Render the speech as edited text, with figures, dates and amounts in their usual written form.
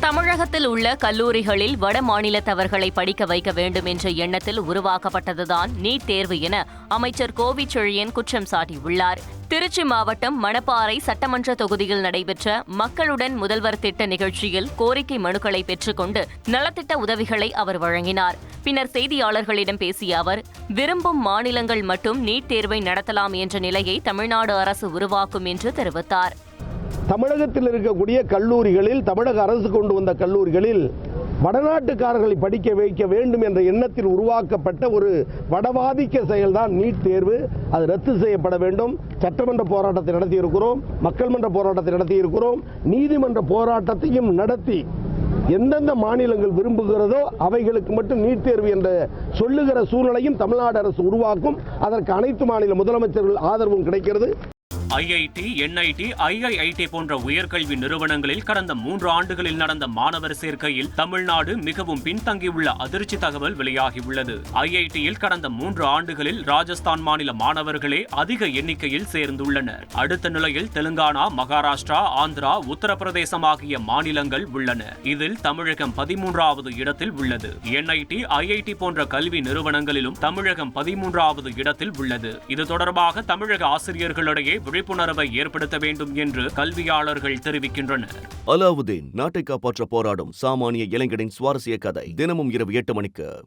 தமிழகத்தில் உள்ள கல்லூரிகளில் வட மாநிலத்தவர்களை படிக்க வைக்க வேண்டும் என்ற எண்ணத்தில் உருவாக்கப்பட்டதுதான் நீட் தேர்வு என அமைச்சர் கோவிச்செழியன் குற்றம் சாட்டியுள்ளார். திருச்சி மாவட்டம் மணப்பாறை சட்டமன்ற தொகுதியில் நடைபெற்ற மக்களுடன் முதல்வர் திட்ட நிகழ்ச்சியில் கோரிக்கை மனுக்களை பெற்றுக்கொண்டு நலத்திட்ட உதவிகளை அவர் வழங்கினார். பின்னர் செய்தியாளர்களிடம் பேசிய அவர், விரும்பும் மாநிலங்கள் மட்டும் நீட் தேர்வை நடத்தலாம் என்ற நிலையை தமிழ்நாடு அரசு உருவாக்கும் என்று தெரிவித்தார். தமிழகத்தில் இருக்கக்கூடிய கல்லூரிகளில், தமிழக அரசு கொண்டு வந்த கல்லூரிகளில் வடநாட்டுக்காரர்களை படிக்க வைக்க வேண்டும் என்ற எண்ணத்தில் உருவாக்கப்பட்ட ஒரு வடவாதிக்க செயல்தான் நீட் தேர்வு. அது ரத்து செய்யப்பட வேண்டும். சட்டமன்ற போராட்டத்தை நடத்தியிருக்கிறோம், மக்கள் மன்ற போராட்டத்தை நடத்தியிருக்கிறோம், நீதிமன்ற போராட்டத்தையும் நடத்தி எந்தெந்த மாநிலங்கள் விரும்புகிறதோ அவைகளுக்கு மட்டும் நீட் தேர்வு என்ற சொல்லுகிற சூழ்நிலையும் தமிழ்நாடு அரசு உருவாக்கும். அதற்கு அனைத்து மாநில முதலமைச்சர்கள் ஆதரவும் கிடைக்கிறது. ஐஐடி, என்ஐடி, ஐஐஐடி போன்ற உயர்கல்வி நிறுவனங்களில் கடந்த 3 ஆண்டுகளில் நடந்த மாணவர் சேர்க்கையில் தமிழ்நாடு மிகவும் பின்தங்கியுள்ள அதிர்ச்சி தகவல் வெளியாகியுள்ளது. ஐஐடியில் கடந்த 3 ஆண்டுகளில் ராஜஸ்தான் மாநில மாணவர்களே அதிக எண்ணிக்கையில் சேர்ந்துள்ளனர். அடுத்த நிலையில் தெலுங்கானா, மகாராஷ்டிரா, ஆந்திரா, உத்தரப்பிரதேசம் ஆகிய மாநிலங்கள் உள்ளன. இதில் தமிழகம் 13வது இடத்தில் உள்ளது. என்ஐடி, ஐஐடி போன்ற கல்வி நிறுவனங்களிலும் தமிழகம் 13வது இடத்தில் உள்ளது. இது தொடர்பாக தமிழக ஆசிரியர்களிடையே விழிப்புணர்வை ஏற்படுத்த வேண்டும் என்று கல்வியாளர்கள் தெரிவிக்கின்றனர். அலாவுதீன் நாட்டை காப்பாற்ற போராடும் சாமானிய இளைஞனின் சுவாரஸ்ய கதை தினமும் இரவு 8 மணிக்கு.